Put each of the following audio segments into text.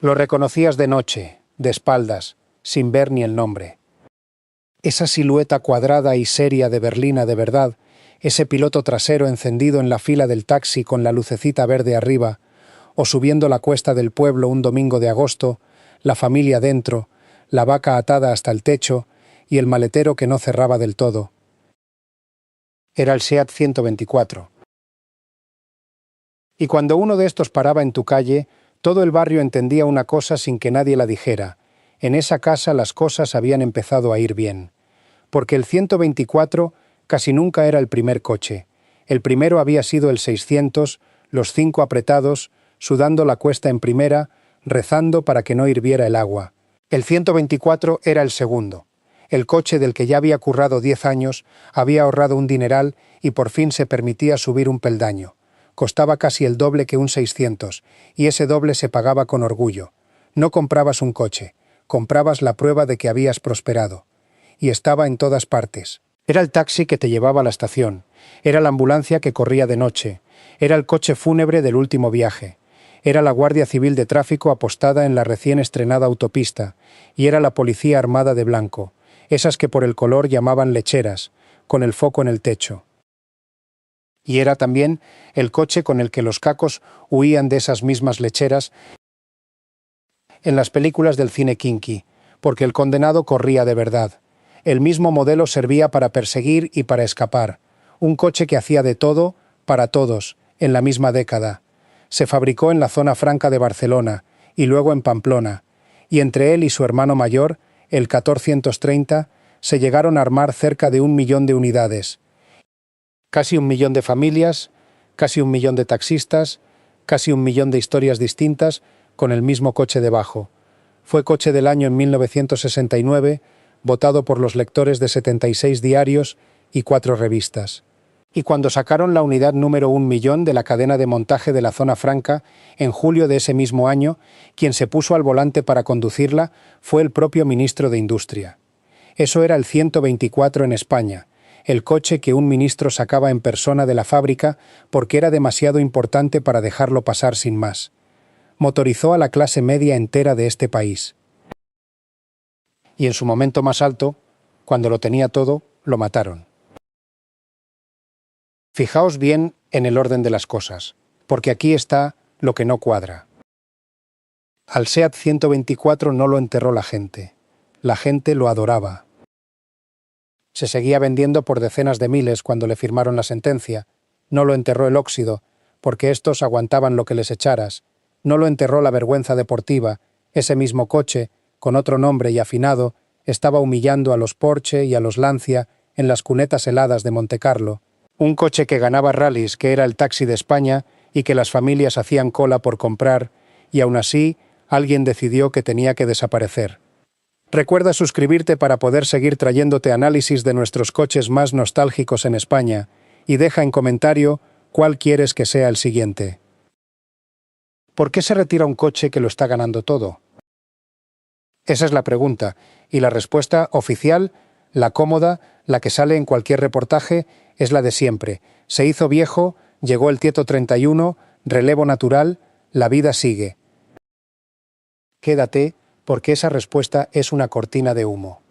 Lo reconocías de noche, de espaldas, sin ver ni el nombre. Esa silueta cuadrada y seria de berlina de verdad, ese piloto trasero encendido en la fila del taxi con la lucecita verde arriba, o subiendo la cuesta del pueblo un domingo de agosto, la familia dentro, la vaca atada hasta el techo y el maletero que no cerraba del todo. Era el SEAT 124. Y cuando uno de estos paraba en tu calle, todo el barrio entendía una cosa sin que nadie la dijera. En esa casa las cosas habían empezado a ir bien. Porque el 124 casi nunca era el primer coche. El primero había sido el 600, los 5 apretados, sudando la cuesta en primera, rezando para que no hirviera el agua. El 124 era el segundo. El coche del que ya había currado 10 años, había ahorrado un dineral y por fin se permitía subir un peldaño. Costaba casi el doble que un 600, y ese doble se pagaba con orgullo. No comprabas un coche, comprabas la prueba de que habías prosperado. Y estaba en todas partes. Era el taxi que te llevaba a la estación, era la ambulancia que corría de noche, era el coche fúnebre del último viaje, era la Guardia Civil de Tráfico apostada en la recién estrenada autopista, y era la policía armada de blanco, esas que por el color llamaban lecheras, con el foco en el techo. Y era también el coche con el que los cacos huían de esas mismas lecheras en las películas del cine kinky, porque el condenado corría de verdad. El mismo modelo servía para perseguir y para escapar. Un coche que hacía de todo, para todos, en la misma década. Se fabricó en la zona franca de Barcelona, y luego en Pamplona, y entre él y su hermano mayor, el 1430, se llegaron a armar cerca de 1 millón de unidades. Casi 1 millón de familias, casi 1 millón de taxistas, casi 1 millón de historias distintas, con el mismo coche debajo. Fue coche del año en 1969, votado por los lectores de 76 diarios y 4 revistas. Y cuando sacaron la unidad número 1 millón de la cadena de montaje de la zona franca, en julio de ese mismo año, quien se puso al volante para conducirla fue el propio ministro de Industria. Eso era el 124 en España, el coche que un ministro sacaba en persona de la fábrica porque era demasiado importante para dejarlo pasar sin más. Motorizó a la clase media entera de este país. Y en su momento más alto, cuando lo tenía todo, lo mataron. Fijaos bien en el orden de las cosas, porque aquí está lo que no cuadra. Al SEAT 124 no lo enterró la gente lo adoraba. Se seguía vendiendo por decenas de miles cuando le firmaron la sentencia. No lo enterró el óxido, porque estos aguantaban lo que les echaras. No lo enterró la vergüenza deportiva. Ese mismo coche, con otro nombre y afinado, estaba humillando a los Porsche y a los Lancia en las cunetas heladas de Montecarlo. Un coche que ganaba rallies, que era el taxi de España y que las familias hacían cola por comprar, y aún así alguien decidió que tenía que desaparecer. Recuerda suscribirte para poder seguir trayéndote análisis de nuestros coches más nostálgicos en España y deja en comentario cuál quieres que sea el siguiente. ¿Por qué se retira un coche que lo está ganando todo? Esa es la pregunta, y la respuesta oficial, la cómoda, la que sale en cualquier reportaje, es la de siempre. Se hizo viejo, llegó el Tieto 31, relevo natural, la vida sigue. Quédate, porque esa respuesta es una cortina de humo.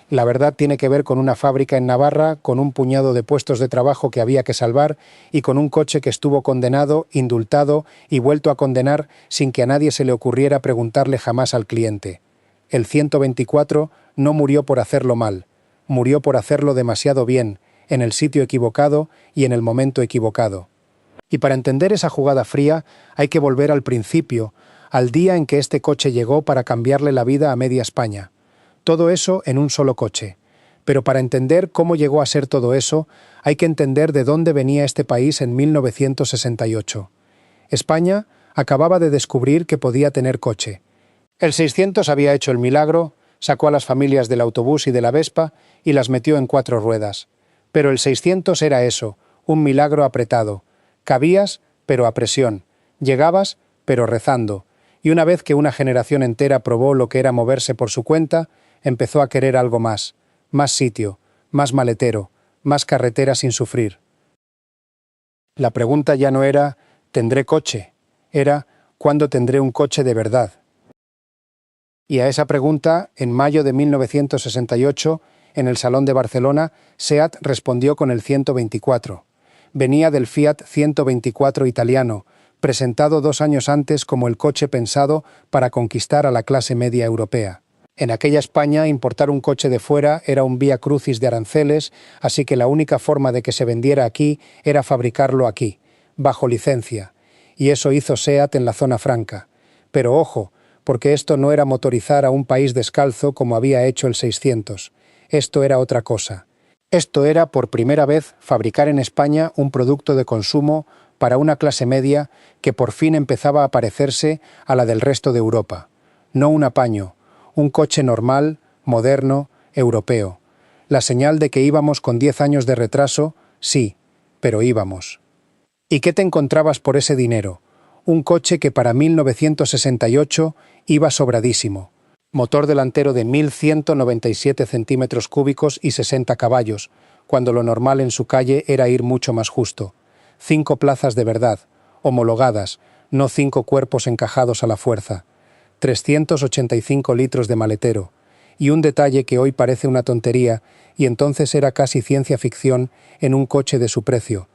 La verdad tiene que ver con una fábrica en Navarra, con un puñado de puestos de trabajo que había que salvar y con un coche que estuvo condenado, indultado y vuelto a condenar sin que a nadie se le ocurriera preguntarle jamás al cliente. El 124 no murió por hacerlo mal, murió por hacerlo demasiado bien, en el sitio equivocado y en el momento equivocado. Y para entender esa jugada fría hay que volver al principio, al día en que este coche llegó para cambiarle la vida a media España. Todo eso en un solo coche. Pero para entender cómo llegó a ser todo eso, hay que entender de dónde venía este país en 1968. España acababa de descubrir que podía tener coche. El 600 había hecho el milagro, sacó a las familias del autobús y de la Vespa y las metió en 4 ruedas. Pero el 600 era eso, un milagro apretado. Cabías, pero a presión. Llegabas, pero rezando. Y una vez que una generación entera probó lo que era moverse por su cuenta, empezó a querer algo más sitio, más maletero, más carretera sin sufrir. La pregunta ya no era, ¿tendré coche? Era, ¿cuándo tendré un coche de verdad? Y a esa pregunta, en mayo de 1968, en el Salón de Barcelona, SEAT respondió con el 124. Venía del Fiat 124 italiano, presentado 2 años antes como el coche pensado para conquistar a la clase media europea. En aquella España, importar un coche de fuera era un vía crucis de aranceles, así que la única forma de que se vendiera aquí era fabricarlo aquí, bajo licencia. Y eso hizo SEAT en la zona franca. Pero ojo, porque esto no era motorizar a un país descalzo como había hecho el 600. Esto era otra cosa. Esto era, por primera vez, fabricar en España un producto de consumo para una clase media que por fin empezaba a parecerse a la del resto de Europa. No un apaño, un coche normal, moderno, europeo. La señal de que íbamos con 10 años de retraso, sí, pero íbamos. ¿Y qué te encontrabas por ese dinero? Un coche que para 1968 iba sobradísimo. Motor delantero de 1.197 centímetros cúbicos y 60 caballos, cuando lo normal en su calle era ir mucho más justo. 5 plazas de verdad, homologadas, no 5 cuerpos encajados a la fuerza. 385 litros de maletero. Y un detalle que hoy parece una tontería, y entonces era casi ciencia ficción en un coche de su precio.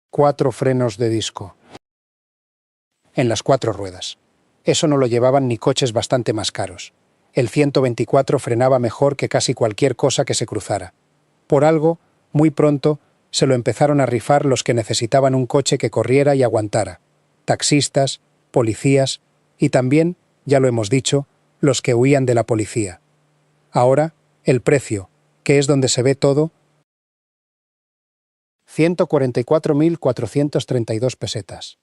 4 frenos de disco. En las 4 ruedas. Eso no lo llevaban ni coches bastante más caros. El 124 frenaba mejor que casi cualquier cosa que se cruzara. Por algo, muy pronto, se lo empezaron a rifar los que necesitaban un coche que corriera y aguantara. Taxistas, policías y también, ya lo hemos dicho, los que huían de la policía. Ahora, el precio, que es donde se ve todo, 144.432 pesetas.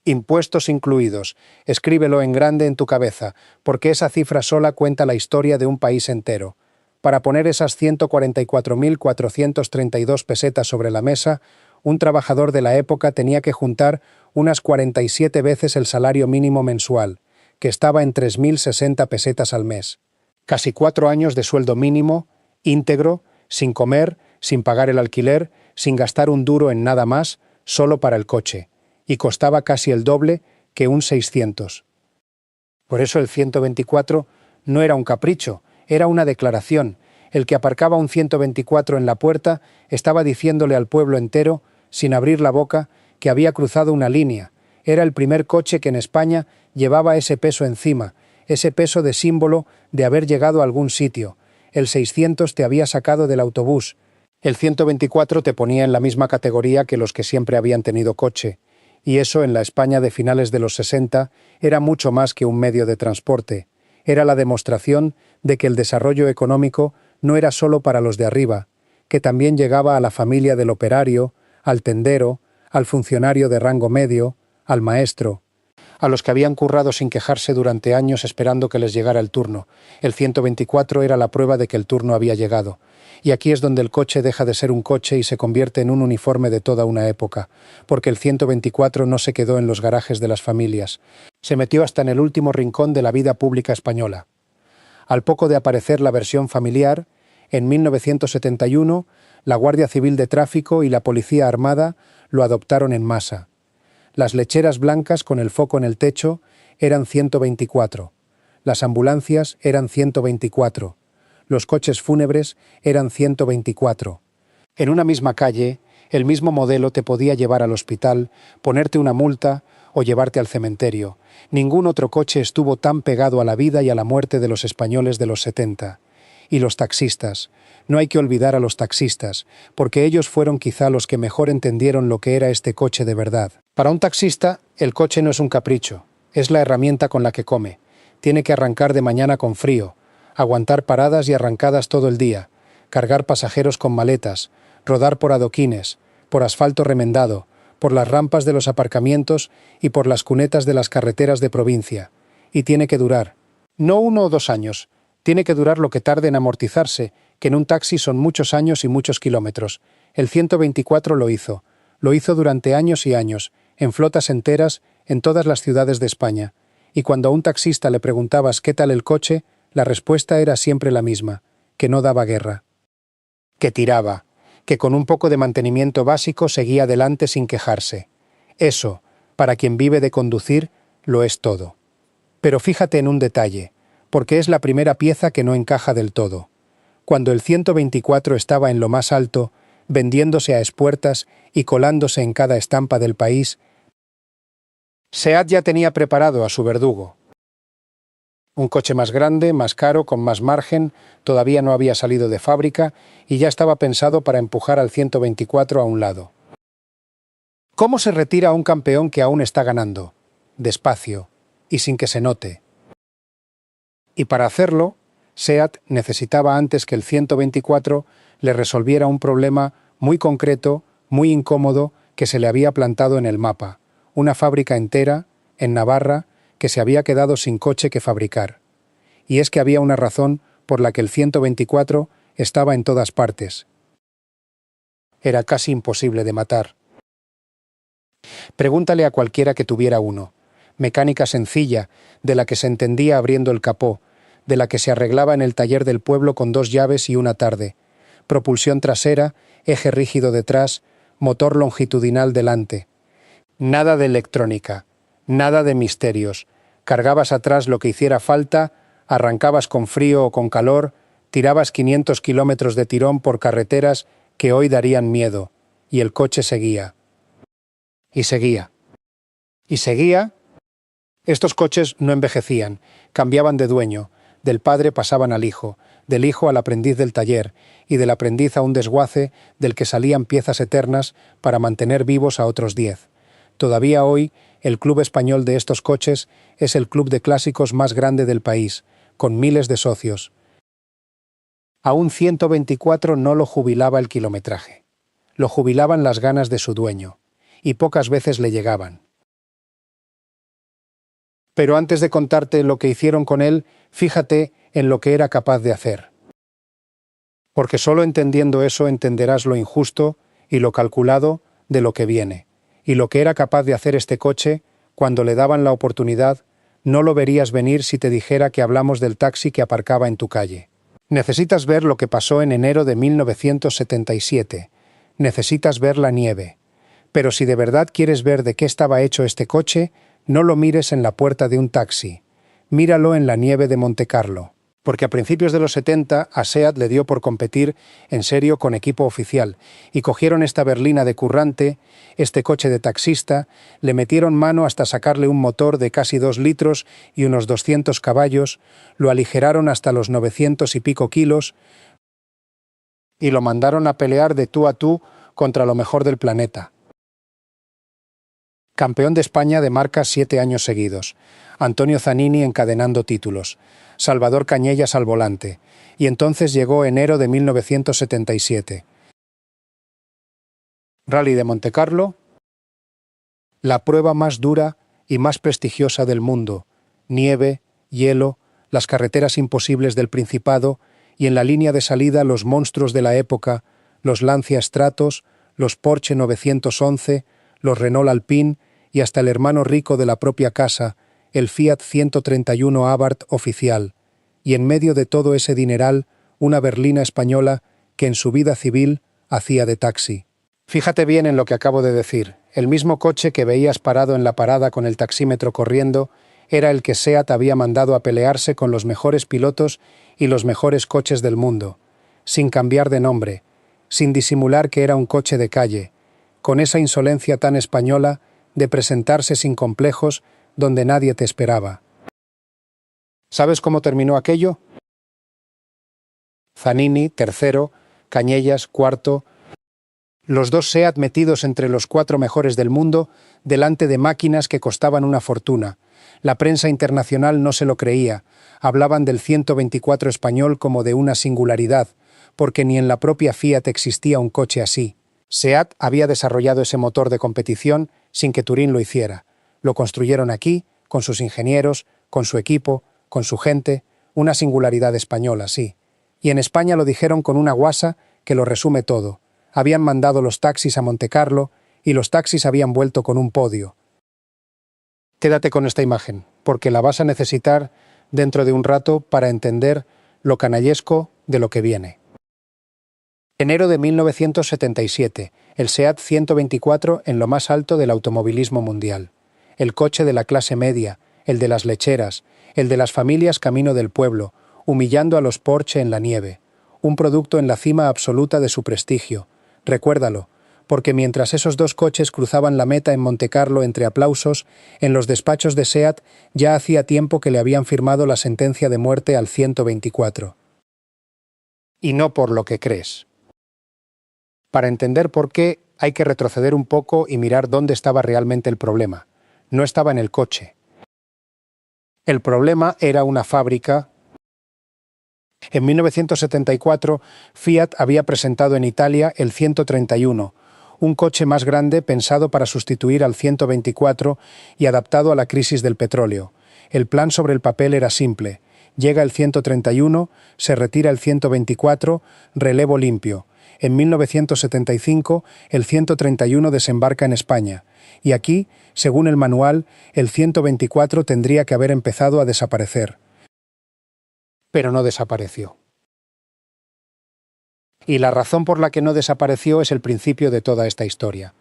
Impuestos incluidos. Escríbelo en grande en tu cabeza, porque esa cifra sola cuenta la historia de un país entero. Para poner esas 144.432 pesetas sobre la mesa, un trabajador de la época tenía que juntar unas 47 veces el salario mínimo mensual, que estaba en 3.060 pesetas al mes. Casi 4 años de sueldo mínimo, íntegro, sin comer, sin pagar el alquiler, sin gastar un duro en nada más, solo para el coche. Y costaba casi el doble que un 600. Por eso el 124 no era un capricho, era una declaración. El que aparcaba un 124 en la puerta estaba diciéndole al pueblo entero, sin abrir la boca, que había cruzado una línea. Era el primer coche que en España llevaba ese peso encima, ese peso de símbolo de haber llegado a algún sitio. El 600 te había sacado del autobús. El 124 te ponía en la misma categoría que los que siempre habían tenido coche. Y eso en la España de finales de los 60 era mucho más que un medio de transporte. Era la demostración de que el desarrollo económico no era solo para los de arriba, que también llegaba a la familia del operario, al tendero, al funcionario de rango medio, al maestro, a los que habían currado sin quejarse durante años esperando que les llegara el turno. El 124 era la prueba de que el turno había llegado. Y aquí es donde el coche deja de ser un coche y se convierte en un uniforme de toda una época, porque el 124 no se quedó en los garajes de las familias, se metió hasta en el último rincón de la vida pública española. Al poco de aparecer la versión familiar, en 1971, la Guardia Civil de Tráfico y la Policía Armada lo adoptaron en masa. Las lecheras blancas con el foco en el techo eran 124, las ambulancias eran 124, los coches fúnebres eran 124. En una misma calle, el mismo modelo te podía llevar al hospital, ponerte una multa o llevarte al cementerio. Ningún otro coche estuvo tan pegado a la vida y a la muerte de los españoles de los 70. Y los taxistas. No hay que olvidar a los taxistas, porque ellos fueron quizá los que mejor entendieron lo que era este coche de verdad. Para un taxista, el coche no es un capricho, es la herramienta con la que come. Tiene que arrancar de mañana con frío, aguantar paradas y arrancadas todo el día, cargar pasajeros con maletas, rodar por adoquines, por asfalto remendado, por las rampas de los aparcamientos y por las cunetas de las carreteras de provincia. Y tiene que durar. No 1 o 2 años. Tiene que durar lo que tarde en amortizarse, que en un taxi son muchos años y muchos kilómetros. El 124 lo hizo. Lo hizo durante años y años, en flotas enteras, en todas las ciudades de España. Y cuando a un taxista le preguntabas qué tal el coche, la respuesta era siempre la misma, que no daba guerra. Que tiraba, que con un poco de mantenimiento básico seguía adelante sin quejarse. Eso, Para quien vive de conducir, lo es todo. Pero fíjate en un detalle, porque es la primera pieza que no encaja del todo. Cuando el 124 estaba en lo más alto, vendiéndose a espuertas y colándose en cada estampa del país, SEAT ya tenía preparado a su verdugo. Un coche más grande, más caro, con más margen, todavía no había salido de fábrica y ya estaba pensado para empujar al 124 a un lado. ¿Cómo se retira a un campeón que aún está ganando? Despacio, y sin que se note. Y para hacerlo, SEAT necesitaba antes que el 124 le resolviera un problema muy concreto, muy incómodo, que se le había plantado en el mapa, una fábrica entera, en Navarra, que se había quedado sin coche que fabricar. Y es que había una razón por la que el 124 estaba en todas partes. Era casi imposible de matar. Pregúntale a cualquiera que tuviera uno. Mecánica sencilla, de la que se entendía abriendo el capó, de la que se arreglaba en el taller del pueblo con 2 llaves y una tarde. Propulsión trasera, eje rígido detrás, motor longitudinal delante. Nada de electrónica, nada de misterios. Cargabas atrás lo que hiciera falta, arrancabas con frío o con calor, tirabas 500 kilómetros de tirón por carreteras que hoy darían miedo, y el coche seguía. Y seguía. Y seguía. Estos coches no envejecían, cambiaban de dueño, del padre pasaban al hijo, del hijo al aprendiz del taller, y del aprendiz a un desguace del que salían piezas eternas para mantener vivos a otros 10. Todavía hoy, el club español de estos coches es el club de clásicos más grande del país, con miles de socios. A un 124 no lo jubilaba el kilometraje. Lo jubilaban las ganas de su dueño, y pocas veces le llegaban. Pero antes de contarte lo que hicieron con él, fíjate en lo que era capaz de hacer. Porque solo entendiendo eso entenderás lo injusto y lo calculado de lo que viene. Y lo que era capaz de hacer este coche, cuando le daban la oportunidad, no lo verías venir si te dijera que hablamos del taxi que aparcaba en tu calle. Necesitas ver lo que pasó en enero de 1977. Necesitas ver la nieve. Pero si de verdad quieres ver de qué estaba hecho este coche, no lo mires en la puerta de un taxi. Míralo en la nieve de Montecarlo. Porque a principios de los 70 a SEAT le dio por competir en serio con equipo oficial, y cogieron esta berlina de currante, este coche de taxista, le metieron mano hasta sacarle un motor de casi 2 litros y unos 200 caballos, lo aligeraron hasta los 900 y pico kilos, y lo mandaron a pelear de tú a tú contra lo mejor del planeta. Campeón de España de marcas 7 años seguidos. Antonio Zanini encadenando títulos. Salvador Cañellas al volante. Y entonces llegó enero de 1977. Rally de Montecarlo. La prueba más dura y más prestigiosa del mundo. Nieve, hielo, las carreteras imposibles del Principado y en la línea de salida los monstruos de la época, los Lancia Stratos, los Porsche 911, los Renault Alpine y hasta el hermano rico de la propia casa, el Fiat 131 Abarth oficial, y en medio de todo ese dineral, una berlina española que en su vida civil hacía de taxi. Fíjate bien en lo que acabo de decir. El mismo coche que veías parado en la parada con el taxímetro corriendo era el que SEAT había mandado a pelearse con los mejores pilotos y los mejores coches del mundo, sin cambiar de nombre, sin disimular que era un coche de calle, con esa insolencia tan española de presentarse sin complejos donde nadie te esperaba. ¿Sabes cómo terminó aquello? Zanini, tercero, Cañellas, cuarto, los 2 SEAT metidos entre los 4 mejores del mundo, delante de máquinas que costaban una fortuna. La prensa internacional no se lo creía, hablaban del 124 español como de una singularidad, porque ni en la propia Fiat existía un coche así. SEAT había desarrollado ese motor de competición sin que Turín lo hiciera. Lo construyeron aquí, con sus ingenieros, con su equipo, con su gente, una singularidad española, sí. Y en España lo dijeron con una guasa que lo resume todo. Habían mandado los taxis a Montecarlo y los taxis habían vuelto con un podio. Quédate con esta imagen, porque la vas a necesitar dentro de un rato para entender lo canallesco de lo que viene. Enero de 1977, el SEAT 124 en lo más alto del automovilismo mundial. el coche de la clase media, el de las lecheras, el de las familias camino del pueblo, humillando a los Porsche en la nieve. Un producto en la cima absoluta de su prestigio. Recuérdalo, porque mientras esos dos coches cruzaban la meta en Montecarlo entre aplausos, en los despachos de SEAT ya hacía tiempo que le habían firmado la sentencia de muerte al 124. Y no por lo que crees. Para entender por qué, hay que retroceder un poco y mirar dónde estaba realmente el problema. No estaba en el coche. El problema era una fábrica. En 1974, Fiat había presentado en Italia el 131, un coche más grande pensado para sustituir al 124 y adaptado a la crisis del petróleo. El plan sobre el papel era simple. Llega el 131, se retira el 124, relevo limpio. En 1975, el 131 desembarca en España, y aquí, según el manual, el 124 tendría que haber empezado a desaparecer. Pero no desapareció. Y la razón por la que no desapareció es el principio de toda esta historia.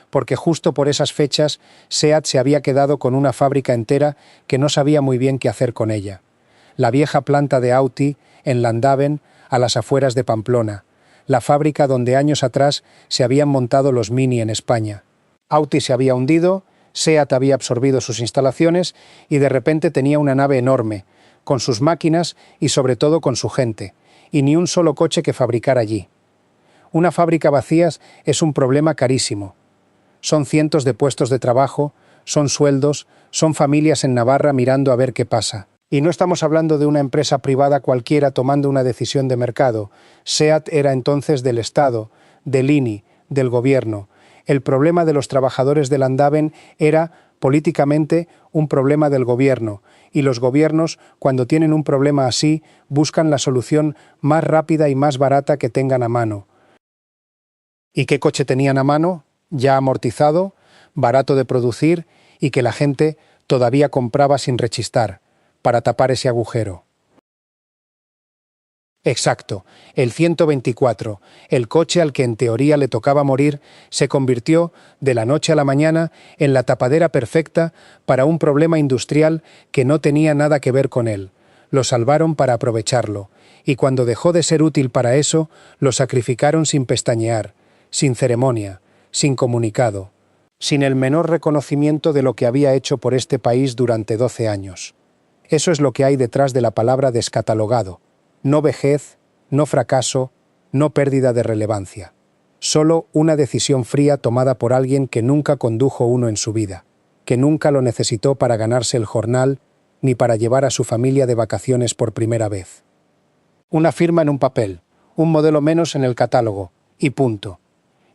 Porque justo por esas fechas, SEAT se había quedado con una fábrica entera que no sabía muy bien qué hacer con ella. La vieja planta de Audi, en Landaven, a las afueras de Pamplona, la fábrica donde años atrás se habían montado los Mini en España. Audi se había hundido, SEAT había absorbido sus instalaciones y de repente tenía una nave enorme, con sus máquinas y sobre todo con su gente, y ni un solo coche que fabricar allí. Una fábrica vacía es un problema carísimo. Son cientos de puestos de trabajo, son sueldos, son familias en Navarra mirando a ver qué pasa. Y no estamos hablando de una empresa privada cualquiera tomando una decisión de mercado. SEAT era entonces del Estado, del INI, del gobierno. El problema de los trabajadores de Landaven era, políticamente, un problema del gobierno, y los gobiernos, cuando tienen un problema así, buscan la solución más rápida y más barata que tengan a mano. ¿Y qué coche tenían a mano? Ya amortizado, barato de producir y que la gente todavía compraba sin rechistar, para tapar ese agujero. Exacto, el 124, el coche al que en teoría le tocaba morir, se convirtió, de la noche a la mañana, en la tapadera perfecta para un problema industrial que no tenía nada que ver con él. Lo salvaron para aprovecharlo, y cuando dejó de ser útil para eso, lo sacrificaron sin pestañear, sin ceremonia, sin comunicado, sin el menor reconocimiento de lo que había hecho por este país durante 12 años. Eso es lo que hay detrás de la palabra descatalogado. No vejez, no fracaso, no pérdida de relevancia. Solo una decisión fría tomada por alguien que nunca condujo uno en su vida, que nunca lo necesitó para ganarse el jornal ni para llevar a su familia de vacaciones por primera vez. Una firma en un papel, un modelo menos en el catálogo, y punto.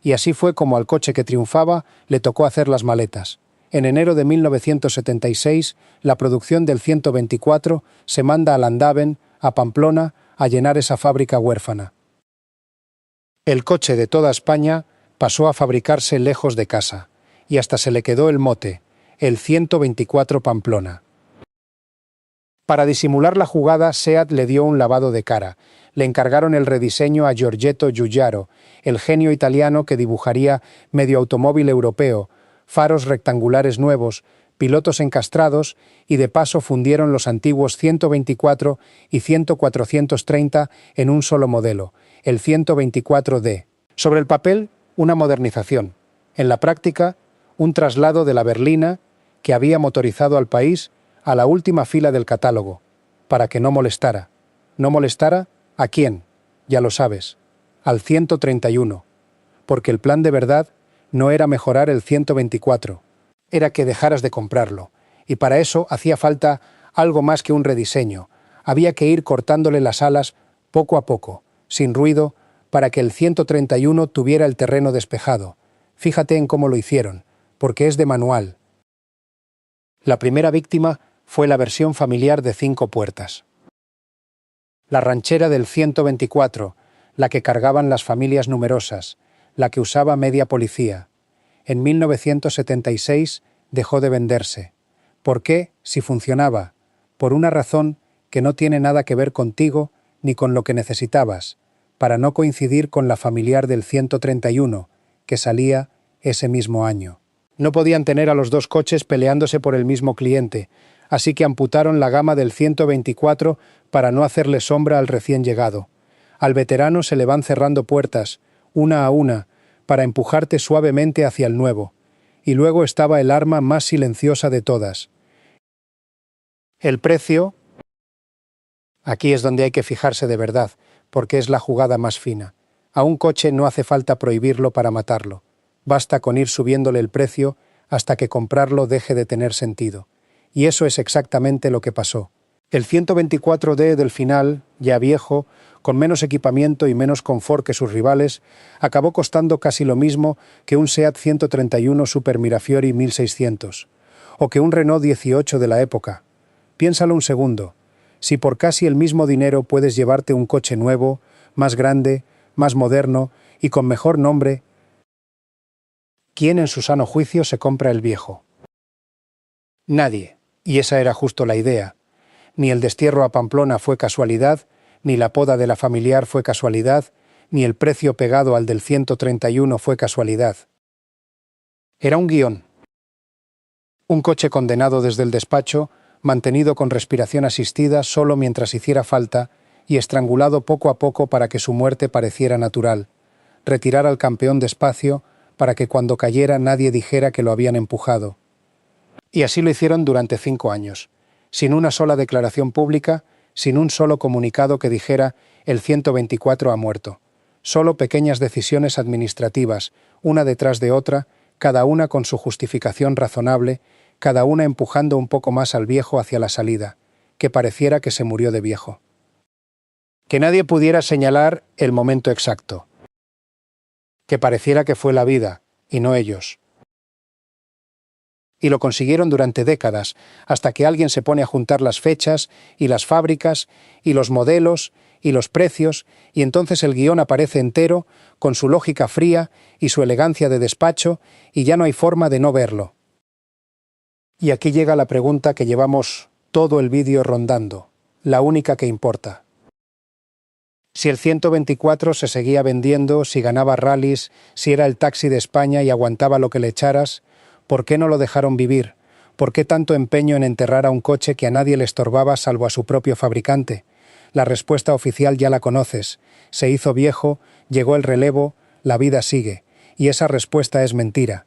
Y así fue como al coche que triunfaba le tocó hacer las maletas. En enero de 1976, la producción del 124 se manda a Landaven, a Pamplona, a llenar esa fábrica huérfana. El coche de toda España pasó a fabricarse lejos de casa, y hasta se le quedó el mote, el 124 Pamplona. Para disimular la jugada, SEAT le dio un lavado de cara. Le encargaron el rediseño a Giorgetto Giugiaro, el genio italiano que dibujaría medio automóvil europeo, faros rectangulares nuevos, pilotos encastrados y de paso fundieron los antiguos 124 y 10430 en un solo modelo, el 124D. Sobre el papel, una modernización. En la práctica, un traslado de la berlina que había motorizado al país a la última fila del catálogo, para que no molestara. ¿No molestara? ¿A quién? Ya lo sabes. Al 131. Porque el plan de verdad no era mejorar el 124, era que dejaras de comprarlo, y para eso hacía falta algo más que un rediseño. Había que ir cortándole las alas poco a poco, sin ruido, para que el 131 tuviera el terreno despejado. Fíjate en cómo lo hicieron, porque es de manual. La primera víctima fue la versión familiar de 5 puertas. La ranchera del 124, la que cargaban las familias numerosas, la que usaba media policía. En 1976 dejó de venderse. ¿Por qué, si funcionaba? Por una razón que no tiene nada que ver contigo ni con lo que necesitabas, para no coincidir con la familiar del 131, que salía ese mismo año. No podían tener a los dos coches peleándose por el mismo cliente, así que amputaron la gama del 124 para no hacerle sombra al recién llegado. Al veterano se le van cerrando puertas, una a una, para empujarte suavemente hacia el nuevo. Y luego estaba el arma más silenciosa de todas. El precio. Aquí es donde hay que fijarse de verdad, porque es la jugada más fina. A un coche no hace falta prohibirlo para matarlo. Basta con ir subiéndole el precio hasta que comprarlo deje de tener sentido. Y eso es exactamente lo que pasó. El 124D del final, ya viejo, con menos equipamiento y menos confort que sus rivales, acabó costando casi lo mismo que un Seat 131 Super Mirafiori 1600, o que un Renault 18 de la época. Piénsalo un segundo. Si por casi el mismo dinero puedes llevarte un coche nuevo, más grande, más moderno y con mejor nombre, ¿quién en su sano juicio se compra el viejo? Nadie, y esa era justo la idea. Ni el destierro a Pamplona fue casualidad, ni la poda de la familiar fue casualidad, ni el precio pegado al del 131 fue casualidad. Era un guión. Un coche condenado desde el despacho, mantenido con respiración asistida solo mientras hiciera falta y estrangulado poco a poco para que su muerte pareciera natural. Retirar al campeón despacio para que cuando cayera nadie dijera que lo habían empujado. Y así lo hicieron durante 5 años, sin una sola declaración pública, sin un solo comunicado que dijera el 124 ha muerto. Solo pequeñas decisiones administrativas, una detrás de otra, cada una con su justificación razonable, cada una empujando un poco más al viejo hacia la salida, que pareciera que se murió de viejo. Que nadie pudiera señalar el momento exacto. Que pareciera que fue la vida, y no ellos. Y lo consiguieron durante décadas, hasta que alguien se pone a juntar las fechas, y las fábricas, y los modelos, y los precios, y entonces el guión aparece entero, con su lógica fría y su elegancia de despacho, y ya no hay forma de no verlo. Y aquí llega la pregunta que llevamos todo el vídeo rondando, la única que importa. Si el 124 se seguía vendiendo, si ganaba rallies, si era el taxi de España y aguantaba lo que le echaras, ¿por qué no lo dejaron vivir? ¿Por qué tanto empeño en enterrar a un coche que a nadie le estorbaba salvo a su propio fabricante? La respuesta oficial ya la conoces. Se hizo viejo, llegó el relevo, la vida sigue. Y esa respuesta es mentira.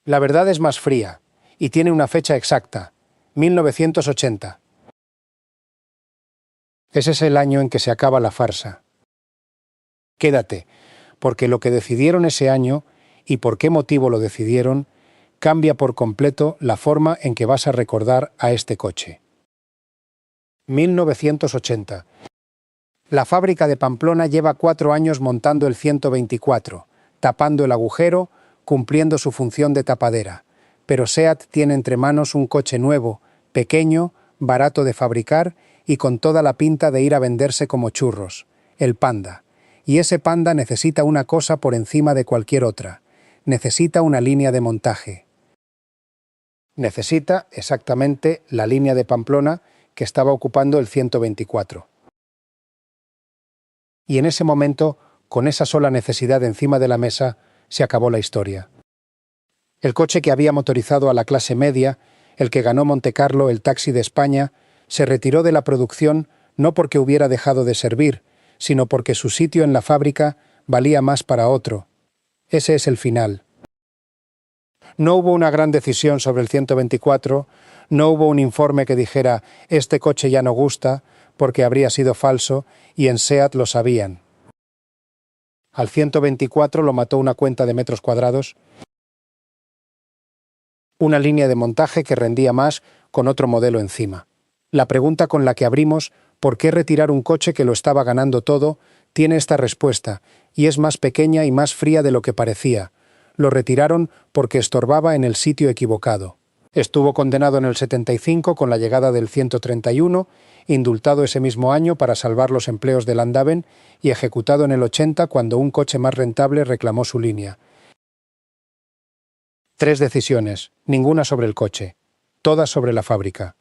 La verdad es más fría, y tiene una fecha exacta, 1980. Ese es el año en que se acaba la farsa. Quédate, porque lo que decidieron ese año, y por qué motivo lo decidieron, cambia por completo la forma en que vas a recordar a este coche. 1980. La fábrica de Pamplona lleva 4 años montando el 124, tapando el agujero, cumpliendo su función de tapadera. Pero SEAT tiene entre manos un coche nuevo, pequeño, barato de fabricar y con toda la pinta de ir a venderse como churros, el Panda. Y ese Panda necesita una cosa por encima de cualquier otra. Necesita una línea de montaje. Necesita exactamente la línea de Pamplona que estaba ocupando el 124. Y en ese momento, con esa sola necesidad encima de la mesa, se acabó la historia. El coche que había motorizado a la clase media, el que ganó Montecarlo, el taxi de España, se retiró de la producción no porque hubiera dejado de servir, sino porque su sitio en la fábrica valía más para otro. Ese es el final. No hubo una gran decisión sobre el 124, no hubo un informe que dijera «este coche ya no gusta», porque habría sido falso, y en SEAT lo sabían. Al 124 lo mató una cuenta de metros cuadrados, una línea de montaje que rendía más con otro modelo encima. La pregunta con la que abrimos ¿por qué retirar un coche que lo estaba ganando todo? Tiene esta respuesta, y es más pequeña y más fría de lo que parecía. Lo retiraron porque estorbaba en el sitio equivocado. Estuvo condenado en el 75 con la llegada del 131, indultado ese mismo año para salvar los empleos de Landaven y ejecutado en el 80 cuando un coche más rentable reclamó su línea. 3 decisiones, ninguna sobre el coche, todas sobre la fábrica.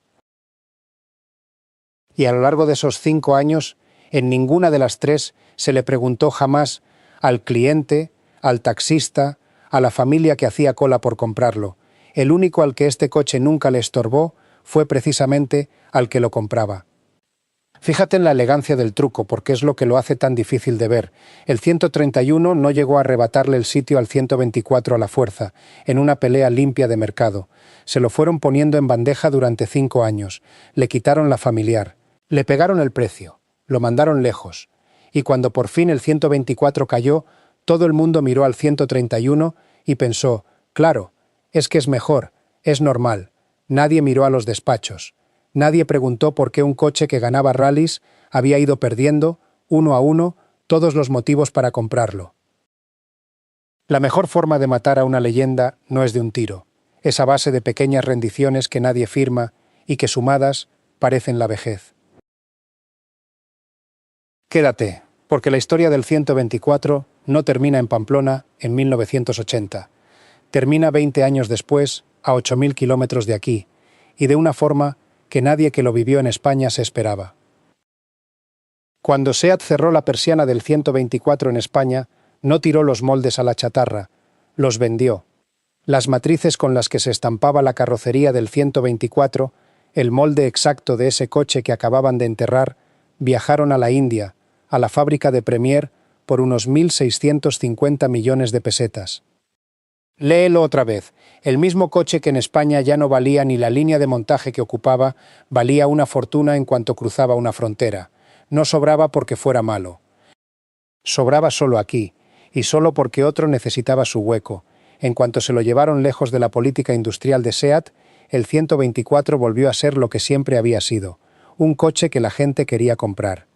Y a lo largo de esos 5 años, en ninguna de las 3 se le preguntó jamás al cliente, al taxista, a la familia que hacía cola por comprarlo. El único al que este coche nunca le estorbó fue precisamente al que lo compraba. Fíjate en la elegancia del truco, porque es lo que lo hace tan difícil de ver. El 131 no llegó a arrebatarle el sitio al 124 a la fuerza, en una pelea limpia de mercado. Se lo fueron poniendo en bandeja durante 5 años. Le quitaron la familiar. Le pegaron el precio. Lo mandaron lejos. Y cuando por fin el 124 cayó, todo el mundo miró al 131 y pensó, claro, es que es mejor, es normal. Nadie miró a los despachos. Nadie preguntó por qué un coche que ganaba rallies había ido perdiendo, 1-1, todos los motivos para comprarlo. La mejor forma de matar a una leyenda no es de un tiro, es a base de pequeñas rendiciones que nadie firma y que sumadas parecen la vejez. Quédate, porque la historia del 124 no termina en Pamplona en 1980. Termina 20 años después, a 8.000 kilómetros de aquí, y de una forma que nadie que lo vivió en España se esperaba. Cuando SEAT cerró la persiana del 124 en España, no tiró los moldes a la chatarra, los vendió. Las matrices con las que se estampaba la carrocería del 124, el molde exacto de ese coche que acababan de enterrar, viajaron a la India, a la fábrica de Premier, por unos 1.650 millones de pesetas. Léelo otra vez. El mismo coche que en España ya no valía ni la línea de montaje que ocupaba, valía una fortuna en cuanto cruzaba una frontera. No sobraba porque fuera malo. Sobraba solo aquí, y solo porque otro necesitaba su hueco. En cuanto se lo llevaron lejos de la política industrial de SEAT, el 124 volvió a ser lo que siempre había sido, un coche que la gente quería comprar.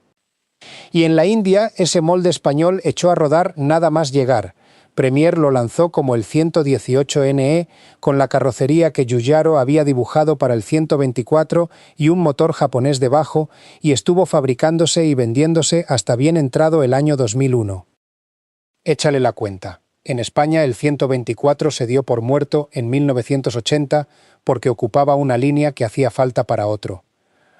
Y en la India, ese molde español echó a rodar nada más llegar. Premier lo lanzó como el 118 NE, con la carrocería que Giugiaro había dibujado para el 124 y un motor japonés debajo, y estuvo fabricándose y vendiéndose hasta bien entrado el año 2001. Échale la cuenta. En España el 124 se dio por muerto en 1980 porque ocupaba una línea que hacía falta para otro.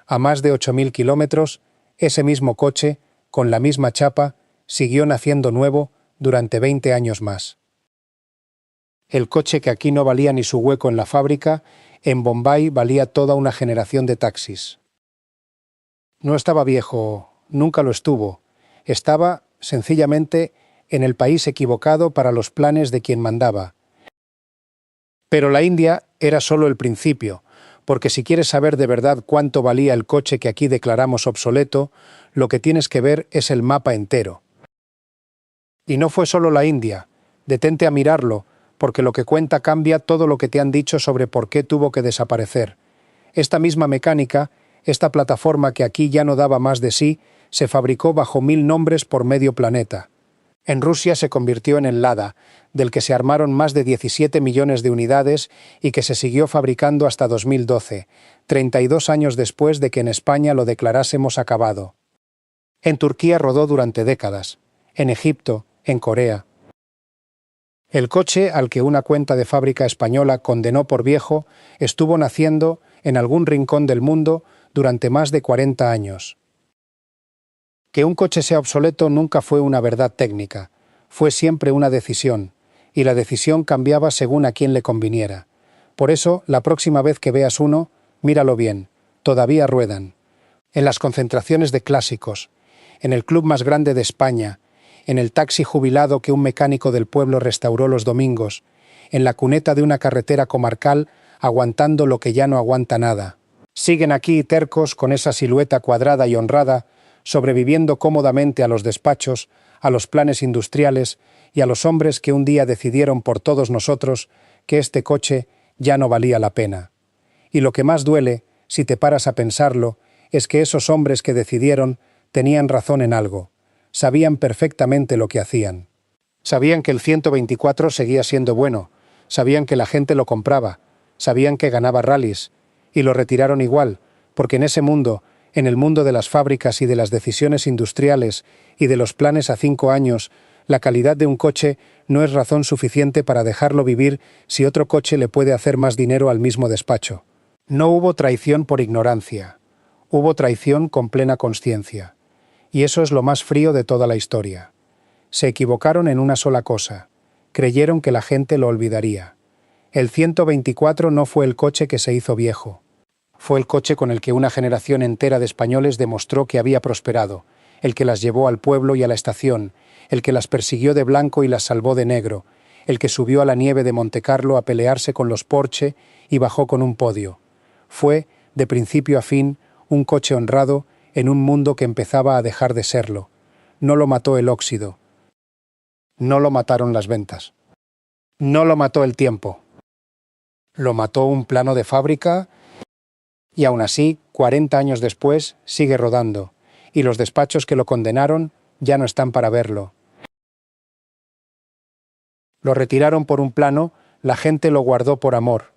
A más de 8.000 kilómetros, ese mismo coche, con la misma chapa, siguió naciendo nuevo durante 20 años más. El coche que aquí no valía ni su hueco en la fábrica, en Bombay valía toda una generación de taxis. No estaba viejo, nunca lo estuvo. Estaba, sencillamente, en el país equivocado para los planes de quien mandaba. Pero la India era solo el principio, porque si quieres saber de verdad cuánto valía el coche que aquí declaramos obsoleto, lo que tienes que ver es el mapa entero. Y no fue solo la India. Detente a mirarlo, porque lo que cuenta cambia todo lo que te han dicho sobre por qué tuvo que desaparecer. Esta misma mecánica, esta plataforma que aquí ya no daba más de sí, se fabricó bajo 1000 nombres por medio planeta. En Rusia se convirtió en el Lada, del que se armaron más de 17 millones de unidades y que se siguió fabricando hasta 2012, 32 años después de que en España lo declarásemos acabado. En Turquía rodó durante décadas, en Egipto, en Corea. El coche al que una cuenta de fábrica española condenó por viejo estuvo naciendo en algún rincón del mundo durante más de 40 años. Que un coche sea obsoleto nunca fue una verdad técnica, fue siempre una decisión, y la decisión cambiaba según a quién le conviniera. Por eso, la próxima vez que veas uno, míralo bien, todavía ruedan. En las concentraciones de clásicos, en el club más grande de España, en el taxi jubilado que un mecánico del pueblo restauró los domingos, en la cuneta de una carretera comarcal, aguantando lo que ya no aguanta nada. Siguen aquí tercos con esa silueta cuadrada y honrada, sobreviviendo cómodamente a los despachos, a los planes industriales y a los hombres que un día decidieron por todos nosotros que este coche ya no valía la pena. Y lo que más duele, si te paras a pensarlo, es que esos hombres que decidieron tenían razón en algo. Sabían perfectamente lo que hacían. Sabían que el 124 seguía siendo bueno, sabían que la gente lo compraba, sabían que ganaba rallies, y lo retiraron igual, porque en ese mundo, en el mundo de las fábricas y de las decisiones industriales y de los planes a 5 años, la calidad de un coche no es razón suficiente para dejarlo vivir si otro coche le puede hacer más dinero al mismo despacho. No hubo traición por ignorancia, hubo traición con plena consciencia. Y eso es lo más frío de toda la historia. Se equivocaron en una sola cosa, Creyeron que la gente lo olvidaría. El 124 no fue el coche que se hizo viejo. Fue el coche con el que una generación entera de españoles demostró que había prosperado, el que las llevó al pueblo y a la estación, el que las persiguió de blanco y las salvó de negro, el que subió a la nieve de Montecarlo a pelearse con los Porsche y bajó con un podio. Fue, de principio a fin, un coche honrado en un mundo que empezaba a dejar de serlo. No lo mató el óxido. No lo mataron las ventas. No lo mató el tiempo. Lo mató un plano de fábrica y aún así, 40 años después, sigue rodando, y los despachos que lo condenaron ya no están para verlo. Lo retiraron por un plano, la gente lo guardó por amor.